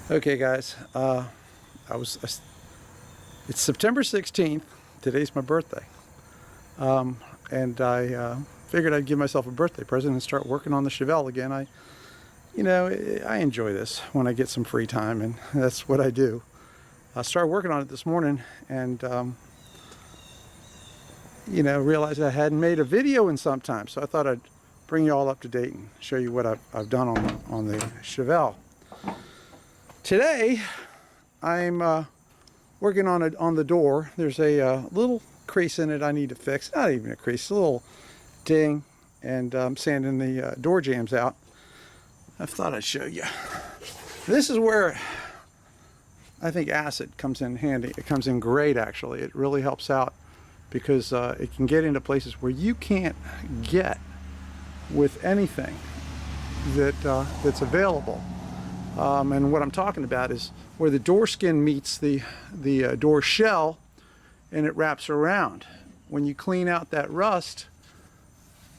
Okay, guys. It's September 16th. Today's my birthday, and I figured I'd give myself a birthday present and start working on the Chevelle again. I enjoy this when I get some free time, and that's what I do. I started working on it this morning, and realized I hadn't made a video in some time, so I thought I'd bring you all up to date and show you what I've done on the Chevelle. Today, I'm working on the door. There's a little crease in it I need to fix. Not even a crease, a little ding, and I'm sanding the door jambs out. I thought I'd show you. This is where I think acid comes in handy. It comes in great, actually. It really helps out because it can get into places where you can't get with anything that's available. And what I'm talking about is where the door skin meets the door shell and it wraps around. When you clean out that rust,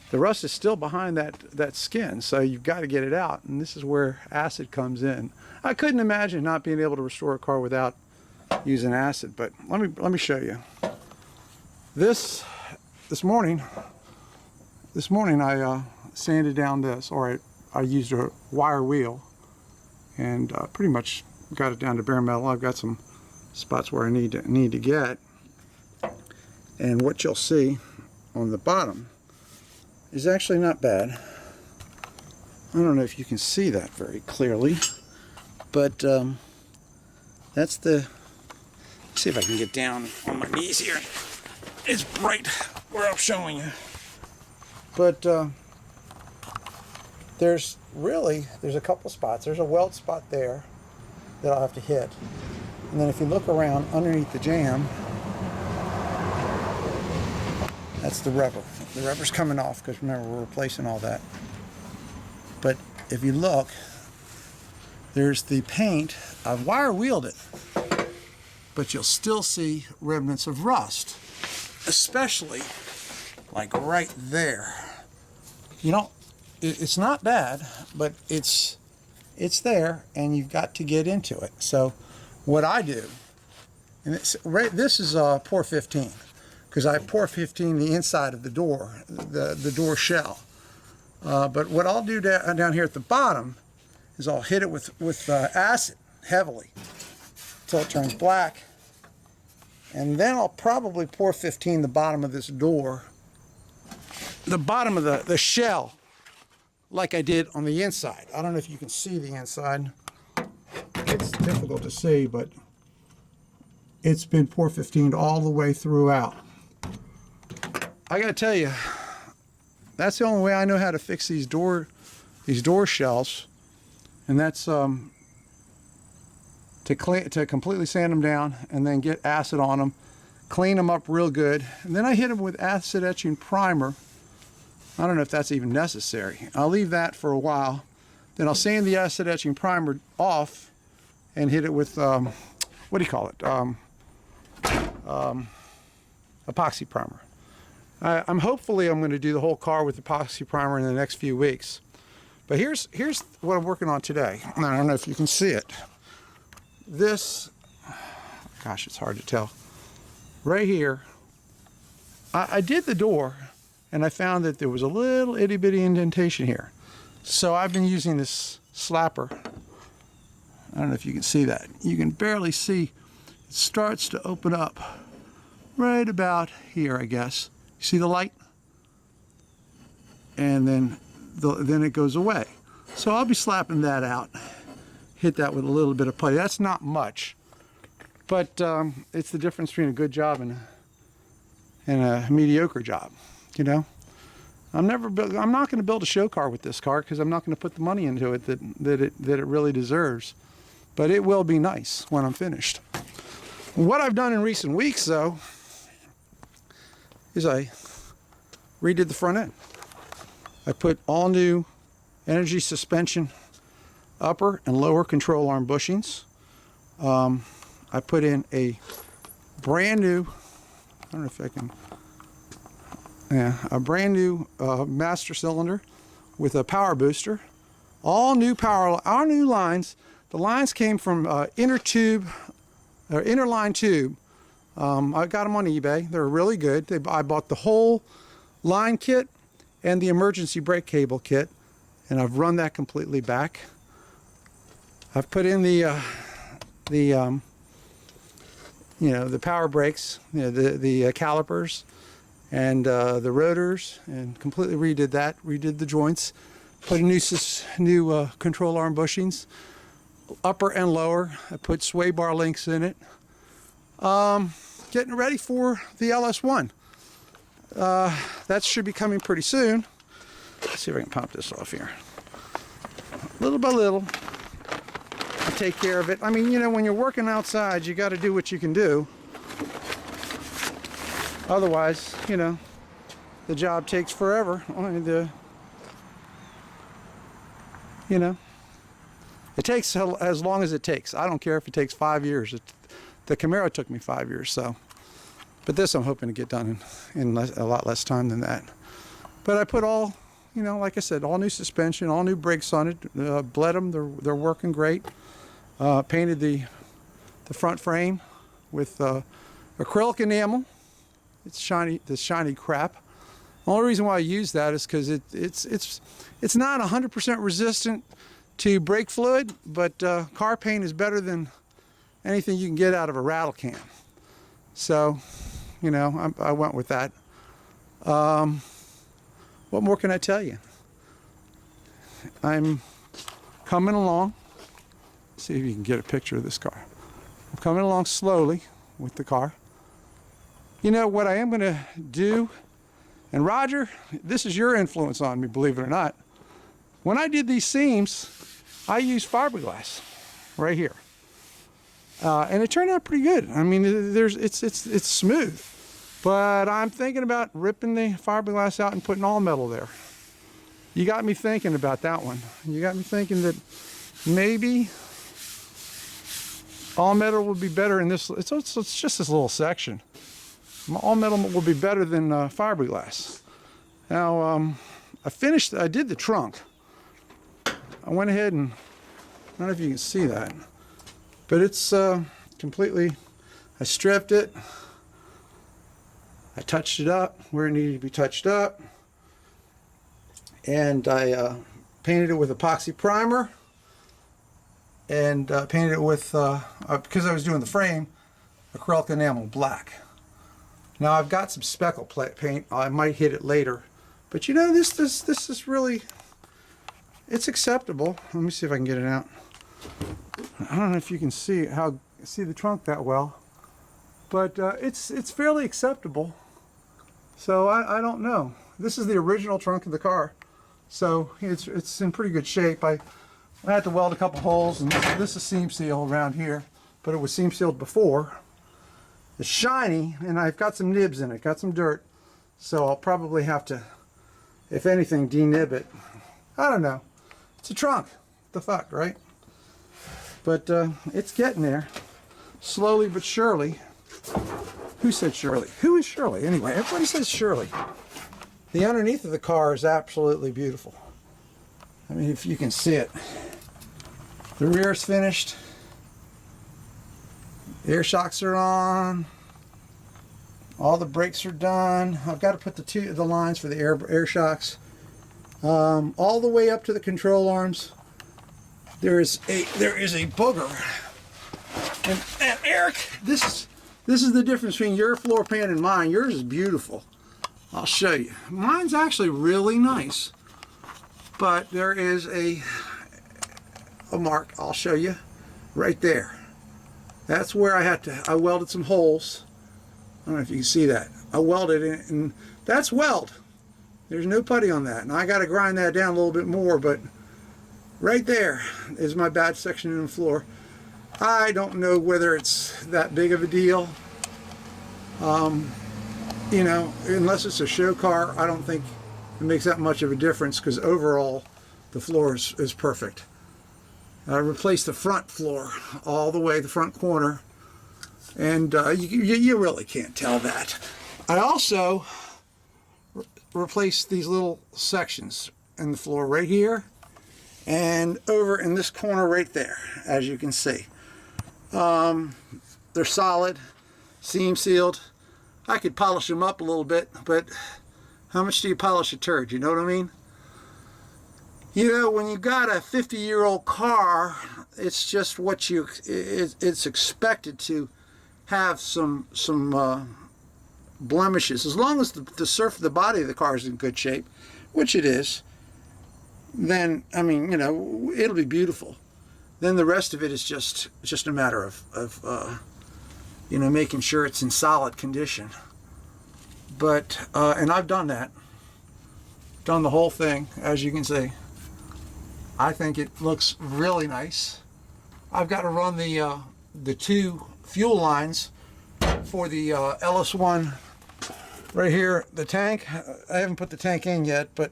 the rust is still behind that skin, so you've got to get it out, and this is where acid comes in. I couldn't imagine not being able to restore a car without using acid, but let me show you. This morning I sanded down this, or I used a wire wheel and pretty much got it down to bare metal. I've got some spots where I need to get, and what you'll see on the bottom is actually not bad. I don't know if you can see that very clearly, but that's the. Let's see if I can get down on my knees here. It's right where I'm showing you, but there's a couple spots. There's a weld spot there that I'll have to hit, and then if you look around underneath the jam, that's the rubber. The rubber's coming off because remember, we're replacing all that. But if you look, there's the paint. I've wire wheeled it, but you'll still see remnants of rust, especially like right there. It's not bad, but it's there, and you've got to get into it. So what I do, and this is pour 15, because I pour 15 the inside of the door, the door shell. But what I'll do down here at the bottom is I'll hit it with acid heavily until it turns black, and then I'll probably pour 15 the bottom of this door, the bottom of the shell, like I did on the inside. I don't know if you can see the inside. It's difficult to see, but it's been pour 15 all the way throughout. I gotta tell you, that's the only way I know how to fix these door shells, and that's to completely sand them down and then get acid on them, clean them up real good, and then I hit them with acid etching primer. I don't know if that's even necessary. I'll leave that for a while. Then I'll sand the acid etching primer off and hit it with, what do you call it? Epoxy primer. I'm going to do the whole car with epoxy primer in the next few weeks. But here's what I'm working on today. I don't know if you can see it. This, gosh, it's hard to tell. Right here, I did the door, and I found that there was a little itty bitty indentation here. So I've been using this slapper. I don't know if you can see that. You can barely see. It starts to open up right about here, I guess. You see the light? And then it goes away. So I'll be slapping that out. Hit that with a little bit of putty. That's not much, but it's the difference between a good job and a mediocre job. I'm not going to build a show car with this car because I'm not going to put the money into it that it really deserves. But it will be nice when I'm finished. What I've done in recent weeks, though, is I redid the front end. I put all new energy suspension upper and lower control arm bushings. I put in a brand new, I don't know if I can, a brand new master cylinder with a power booster. All new power, our new lines. The lines came from inner line tube. I got them on eBay. They're really good. I bought the whole line kit and the emergency brake cable kit, and I've run that completely back. I've put in the power brakes, the calipers, and the rotors, and completely redid that. Redid the joints. Put a new control arm bushings, upper and lower. I put sway bar links in it. Getting ready for the LS1. That should be coming pretty soon. Let's see if I can pop this off here. Little by little, I take care of it. I mean, when you're working outside, you got to do what you can do. Otherwise, the job takes forever. It takes as long as it takes. I don't care if it takes 5 years. The Camaro took me 5 years, so. But this I'm hoping to get done in a lot less time than that. But I put all, like I said, all new suspension, all new brakes on it. Bled them. They're working great. Painted the front frame with acrylic enamel. It's shiny. The shiny crap. The only reason why I use that is because it's not 100% resistant to brake fluid, but car paint is better than anything you can get out of a rattle can. So, I went with that. What more can I tell you? I'm coming along. See if you can get a picture of this car. I'm coming along slowly with the car. What I am going to do, and Roger, this is your influence on me, believe it or not. When I did these seams, I used fiberglass right here. And it turned out pretty good. I mean, it's smooth, but I'm thinking about ripping the fiberglass out and putting all metal there. You got me thinking about that one. You got me thinking that maybe all metal would be better in this. It's just this little section. All metal will be better than fiberglass. Now, I did the trunk. I went ahead and, I don't know if you can see that, but it's completely, I stripped it, I touched it up where it needed to be touched up, and I painted it with epoxy primer, and painted it with, because I was doing the frame, acrylic enamel black. Now I've got some speckle paint, I might hit it later, but this is really, it's acceptable. Let me see if I can get it out. I don't know if you can see the trunk that well, but it's fairly acceptable. So I don't know. This is the original trunk of the car, so it's in pretty good shape. I had to weld a couple holes, and this is seam seal around here, but it was seam sealed before. It's shiny, and I've got some nibs in it, got some dirt, so I'll probably have to, if anything, denib it. I don't know. It's a trunk. What the fuck, right? But it's getting there, slowly but surely. Who said Shirley? Who is Shirley? Anyway, everybody says Shirley. The underneath of the car is absolutely beautiful. I mean, if you can see it. The rear is finished. The air shocks are on. All the brakes are done. I've got to put the lines for the air shocks all the way up to the control arms. There is a booger. And Eric, this is the difference between your floor pan and mine. Yours is beautiful. I'll show you. Mine's actually really nice, but there is a mark. I'll show you right there. That's where I welded some holes. I don't know if you can see that. I welded it, and that's weld. There's no putty on that. And I got to grind that down a little bit more, but right there is my bad section in the floor. I don't know whether it's that big of a deal. Unless it's a show car, I don't think it makes that much of a difference, because overall the floor is perfect. I replaced the front floor all the way, the front corner, and you really can't tell that. I also replaced these little sections in the floor right here and over in this corner right there, as you can see. They're solid, seam sealed. I could polish them up a little bit, but how much do you polish a turd? You know what I mean? You know, when you got a 50-year-old car, it's just what it's expected to have some blemishes. As long as the surface of the body of the car is in good shape, which it is, then, I mean, you know, it'll be beautiful. Then the rest of it is just a matter of you know, making sure it's in solid condition. But, and I've done that. Done the whole thing, as you can see. I think it looks really nice. I've got to run the two fuel lines for the LS1 right here, the tank. I haven't put the tank in yet, but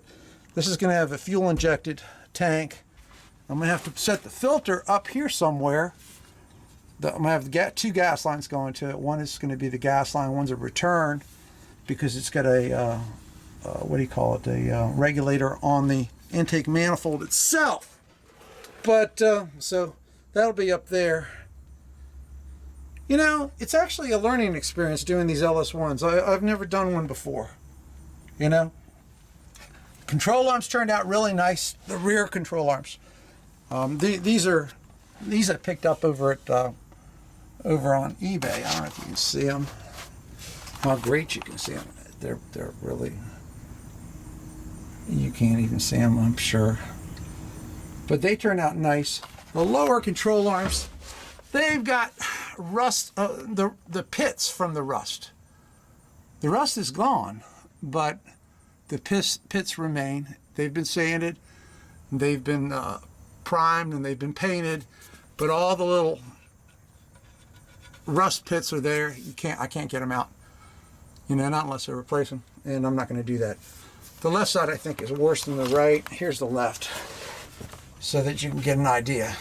this is going to have a fuel injected tank. I'm going to have to set the filter up here somewhere. I'm going to have two gas lines going to it. One is going to be the gas line, one's a return, because it's got a, what do you call it, a regulator on the intake manifold itself. But, so that'll be up there. You know, it's actually a learning experience doing these LS1s. I've never done one before, you know. Control arms turned out really nice, the rear control arms. These I picked up over at over on eBay. I don't know if you can see them. How great you can see them. They're really, you can't even see them, I'm sure. But they turn out nice. The lower control arms, they've got rust, the pits from the rust. The rust is gone, but the pits remain. They've been sanded, they've been primed, and they've been painted, but all the little rust pits are there. I can't get them out, you know, not unless I replace them, and I'm not going to do that. The left side, I think, is worse than the right. Here's the left, so that you can get an idea.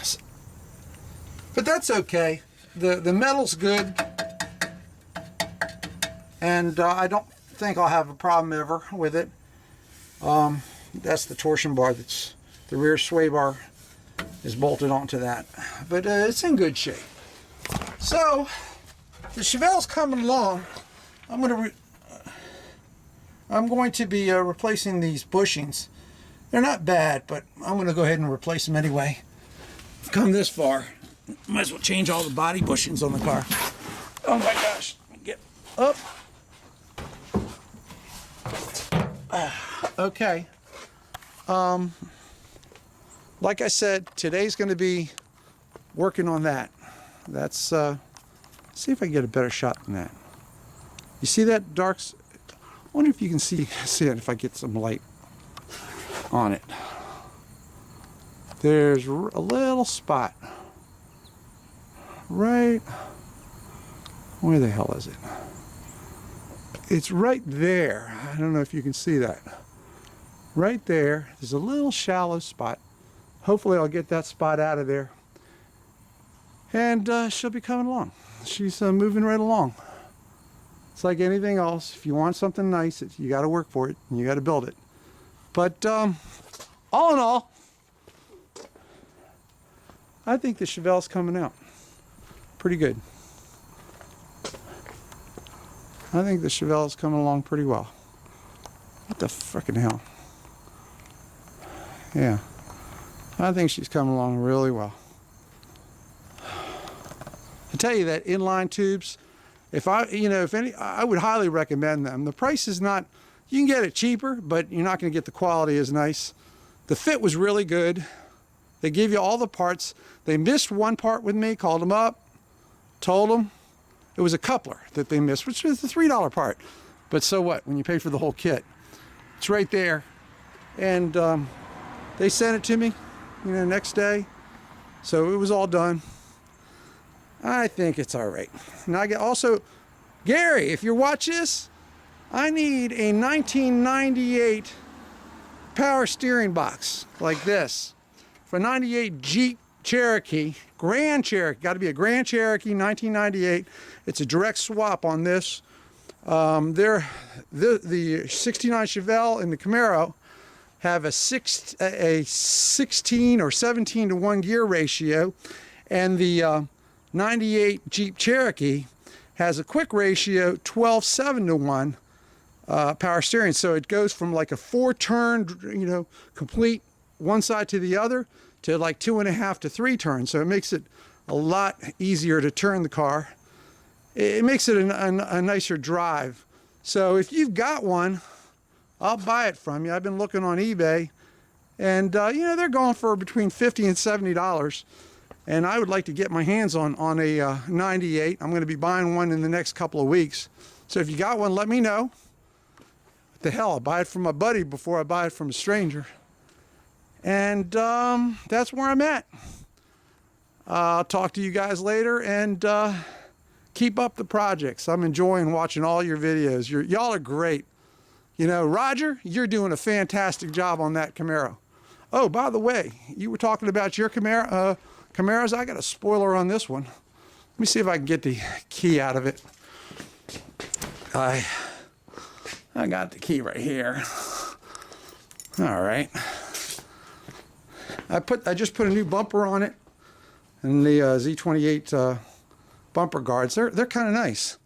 But that's okay. The metal's good, and I don't think I'll have a problem ever with it. That's the torsion bar. That's the rear sway bar is bolted onto that, but it's in good shape. So the Chevelle's coming along. I'm going to be replacing these bushings. They're not bad, but I'm going to go ahead and replace them anyway. I've come this far, might as well change all the body bushings on the car. Oh my gosh, get up. Okay. Like I said, today's going to be working on that. That's, see if I can get a better shot than that. You see that dark? I wonder if you can see it if I get some light on it. There's a little spot. Right, where the hell is it? It's right there. I don't know if you can see that. Right there, there's a little shallow spot. Hopefully I'll get that spot out of there. And she'll be coming along. She's moving right along. It's like anything else. If you want something nice, you got to work for it, and you got to build it. But all in all, I think the Chevelle's coming out pretty good. I think the Chevelle's coming along pretty well. What the frickin' hell? Yeah, I think she's coming along really well. I tell you that inline tubes, I would highly recommend them. The price is not, you can get it cheaper, but you're not going to get the quality as nice. The fit was really good. They give you all the parts. They missed one part with me, called them up, told them. It was a coupler that they missed, which was the $3 part. But so what, when you pay for the whole kit? It's right there. And they sent it to me, next day. So it was all done. I think it's all right. Now I get also, Gary, if you're watching this, I need a 1998 power steering box like this. For 98 Jeep Cherokee, Grand Cherokee, got to be a Grand Cherokee 1998. It's a direct swap on this. The 69 Chevelle and the Camaro have a 16 or 17 to 1 gear ratio, and the 98 Jeep Cherokee has a quick ratio 12:7 to 1 power steering. So it goes from like a 4-turn, complete one side to the other, to like 2.5 to 3 turns. So it makes it a lot easier to turn the car. It makes it a nicer drive. So if you've got one, I'll buy it from you. I've been looking on eBay, and they're going for between $50 and $70. And I would like to get my hands on a 98. I'm going to be buying one in the next couple of weeks. So if you got one, let me know. What the hell, I'll buy it from my buddy before I buy it from a stranger. And that's where I'm at. I'll talk to you guys later, and keep up the projects. I'm enjoying watching all your videos. Y'all are great. Roger, you're doing a fantastic job on that Camaro. Oh, by the way, you were talking about your Camaros. I got a spoiler on this one. Let me see if I can get the key out of it. I got the key right here. All right. I just put a new bumper on it, and the Z28 bumper guards. They're kind of nice.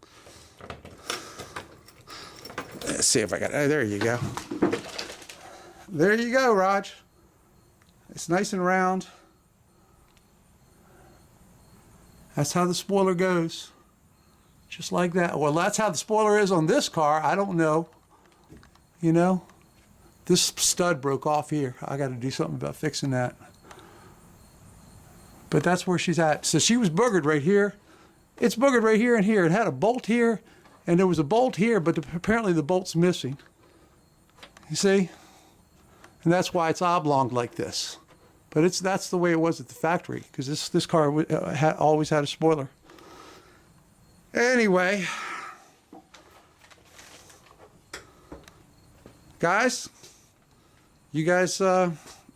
Let's see if I got. Oh, there you go. There you go, Raj. It's nice and round. That's how the spoiler goes. Just like that. Well, that's how the spoiler is on this car. I don't know. This stud broke off here. I got to do something about fixing that. But that's where she's at. So she was boogered right here. It's boogered right here and here. It had a bolt here, and there was a bolt here, but apparently the bolt's missing. You see? And that's why it's oblong like this. But that's the way it was at the factory, because this car always had a spoiler. Anyway, guys, you guys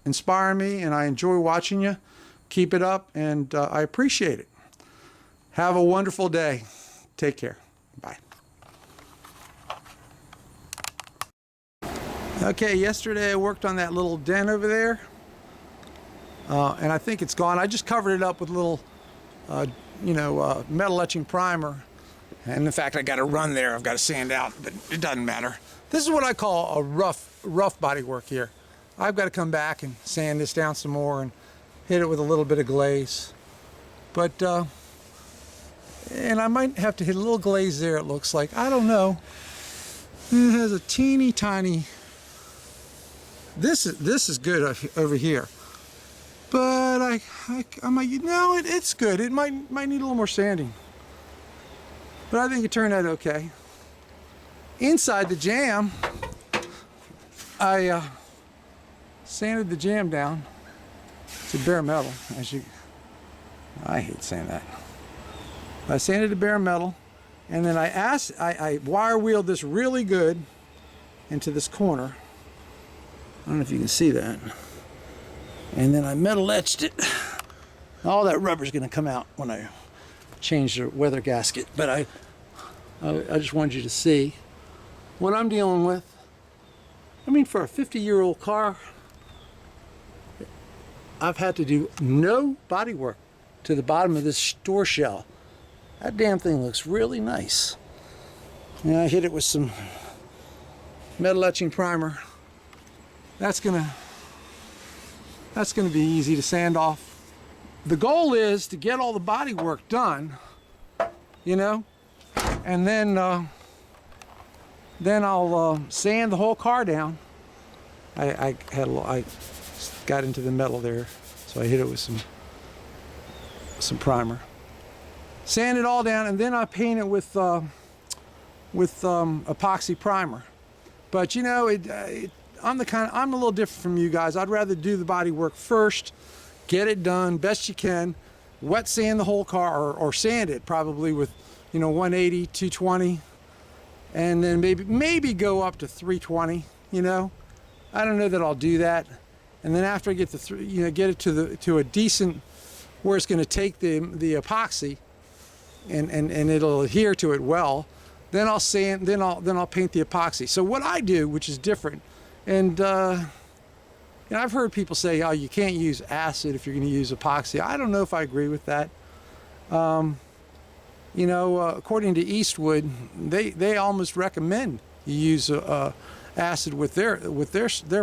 inspire me, and I enjoy watching you. Keep it up, and I appreciate it. Have a wonderful day. Take care. Bye. Okay, yesterday I worked on that little dent over there, and I think it's gone. I just covered it up with a little, metal etching primer. And in fact, I got to run there. I've got to sand out, but it doesn't matter. This is what I call a rough body work here. I've got to come back and sand this down some more and hit it with a little bit of glaze. But, and I might have to hit a little glaze there, it looks like. I don't know. It has a teeny tiny... This is good over here. But I might, no, it's good. It might need a little more sanding. But I think it turned out okay. Inside the jam, I sanded the jam down to bare metal. I hate saying that. I sanded to bare metal, and then I wire wheeled this really good into this corner. I don't know if you can see that. And then I metal etched it. All that rubber's going to come out when I change the weather gasket, but I just wanted you to see what I'm dealing with. I mean, for a 50-year-old car, I've had to do no body work to the bottom of this door shell. That damn thing looks really nice. And I hit it with some metal etching primer. That's gonna be easy to sand off. The goal is to get all the body work done, and then I'll sand the whole car down. I got into the metal there, so I hit it with some primer. Sand it all down, and then I paint it with epoxy primer. But I'm a little different from you guys. I'd rather do the body work first, get it done best you can, wet sand the whole car, or sand it probably with 180, 220, and then maybe go up to 320. I don't know that I'll do that. And then after I get get it to a decent where it's going to take the epoxy and it'll adhere to it well, then I'll sand, then I'll paint the epoxy. So what I do, which is different, and You know, I've heard people say, oh, you can't use acid if you're going to use epoxy. I don't know if I agree with that. You know, according to Eastwood, they almost recommend you use acid with their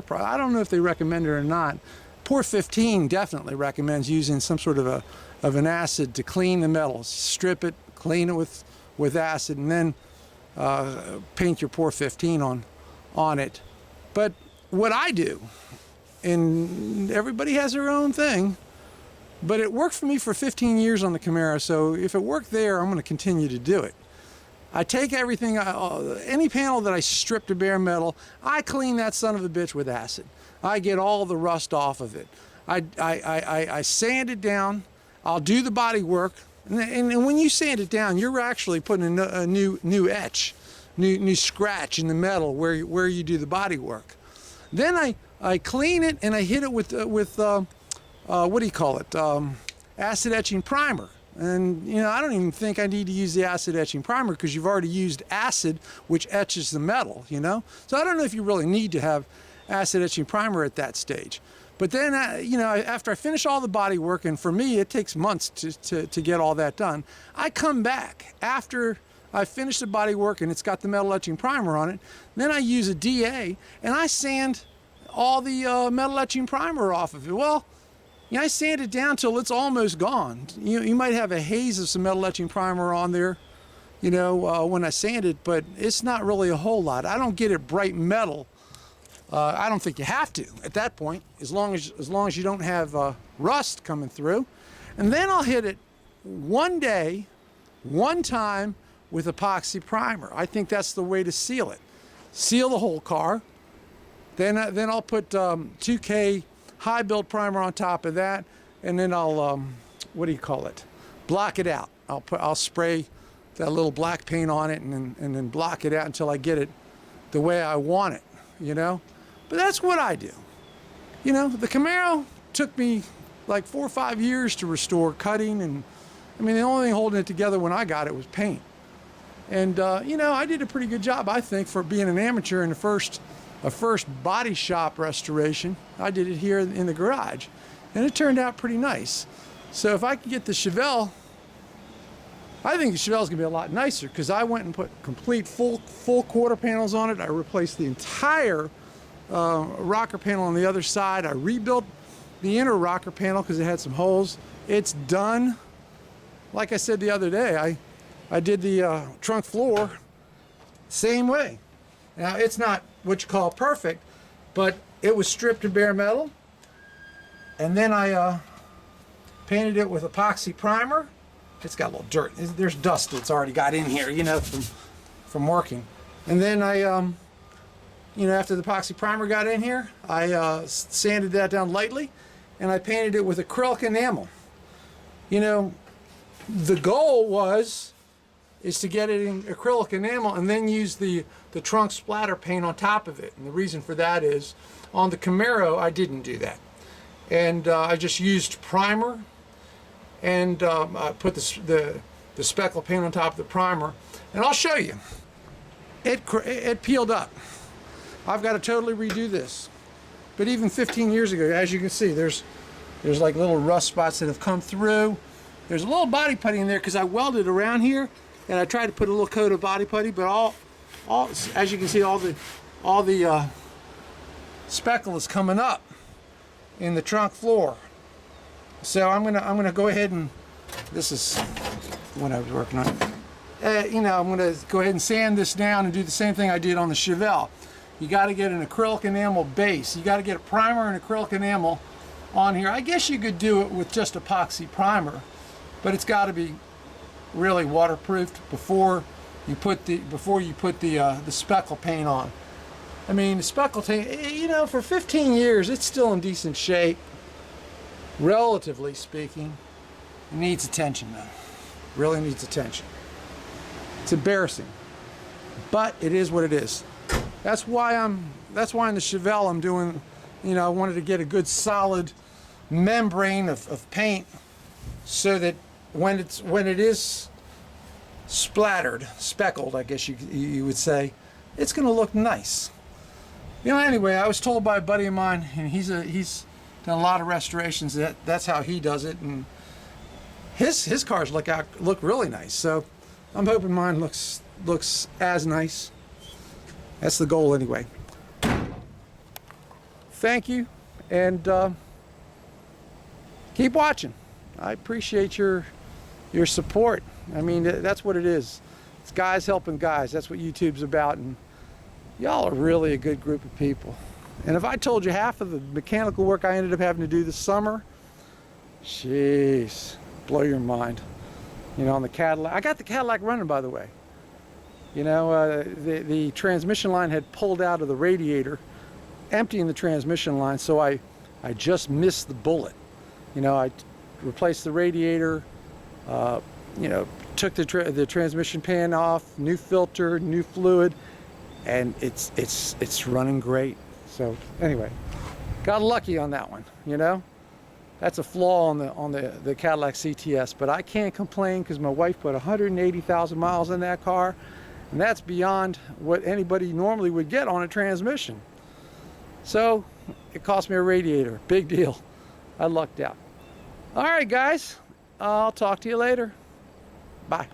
product. I don't know if they recommend it or not. Pour 15 definitely recommends using some sort of an acid to clean the metals. Strip it, clean it with acid, and then paint your Pour 15 on it. But what I do, and everybody has their own thing, but it worked for me for 15 years on the Camaro, so if it worked there, I'm going to continue to do it. I take everything, any panel that I strip to bare metal, I clean that son of a bitch with acid. I get all the rust off of it. I sand it down. I'll do the body work, and when you sand it down, you're actually putting a new etch, new scratch in the metal where you do the body work. Then I clean it and I hit it with what do you call it? Acid etching primer. And you know, I don't even think I need to use the acid etching primer because you've already used acid, which etches the metal. You know, so I don't know if you really need to have acid etching primer at that stage. But then, you know, after I finish all the body work, and for me it takes months to get all that done, I come back after I finish the body work and it's got the metal etching primer on it. Then I use a DA and I sand all the metal etching primer off of it. Well, you know, I sand it down till it's almost gone. You might have a haze of some metal etching primer on there, you know, when I sand it, but it's not really a whole lot. I don't get it bright metal. I don't think you have to at that point, as long as you don't have rust coming through. And then I'll hit it one day, one time with epoxy primer. I think that's the way to seal it. Seal the whole car. Then I'll put 2K high build primer on top of that, and then I'll what do you call it? Block it out. I'll spray that little black paint on it and then block it out until I get it the way I want it, you know? But that's what I do. You know, the Camaro took me like 4 or 5 years to restore, cutting, and I mean, the only thing holding it together when I got it was paint. And you know, I did a pretty good job, I think, for being an amateur in a first body shop restoration. I did it here in the garage, and it turned out pretty nice. So if I could get the Chevelle, I think the Chevelle's gonna be a lot nicer because I went and put complete full quarter panels on it. I replaced the entire rocker panel on the other side. I rebuilt the inner rocker panel because it had some holes. It's done. Like I said the other day, I did the trunk floor same way. Now, it's not what you call perfect, but it was stripped to bare metal. And then I painted it with epoxy primer. It's got a little dirt. There's dust that's already got in here, you know, from working. And then I, you know, after the epoxy primer got in here, I sanded that down lightly, and I painted it with acrylic enamel. You know, the goal is to get it in acrylic enamel and then use the trunk splatter paint on top of it. And the reason for that is, on the Camaro, I didn't do that. And I just used primer, and I put the speckle paint on top of the primer. And I'll show you. It peeled up. I've got to totally redo this. But even 15 years ago, as you can see, there's like little rust spots that have come through. There's a little body putty in there because I welded around here, and I tried to put a little coat of body putty, but all as you can see, all the speckle is coming up in the trunk floor. So I'm gonna go ahead and, this is what I was working on. You know, I'm gonna go ahead and sand this down and do the same thing I did on the Chevelle. You got to get an acrylic enamel base. You got to get a primer and acrylic enamel on here. I guess you could do it with just epoxy primer, but it's got to be really waterproofed before you put the speckle paint on. I mean, the speckle paint, you know, for 15 years, it's still in decent shape, relatively speaking. It needs attention, though. Really needs attention. It's embarrassing, but it is what it is. That's why in the Chevelle I'm doing, you know, I wanted to get a good solid membrane of paint so that when it is splattered, speckled, I guess you would say, it's going to look nice. You know, anyway, I was told by a buddy of mine, and he's done a lot of restorations. That's how he does it, and his cars look really nice. So I'm hoping mine looks as nice. That's the goal, anyway. Thank you, and keep watching. I appreciate your support. I mean, that's what it is. It's guys helping guys. That's what YouTube's about, and y'all are really a good group of people. And if I told you half of the mechanical work I ended up having to do this summer, jeez, blow your mind. You know, on the Cadillac. I got the Cadillac running, by the way. You know, the transmission line had pulled out of the radiator, emptying the transmission line, so I just missed the bullet. You know, I replaced the radiator, you know, took the transmission pan off, new filter, new fluid, and it's running great. So anyway, got lucky on that one. You know, that's a flaw on the Cadillac CTS, but I can't complain because my wife put 180,000 miles in that car, and that's beyond what anybody normally would get on a transmission. So it cost me a radiator. Big deal. I lucked out. All right, guys. I'll talk to you later. Bye.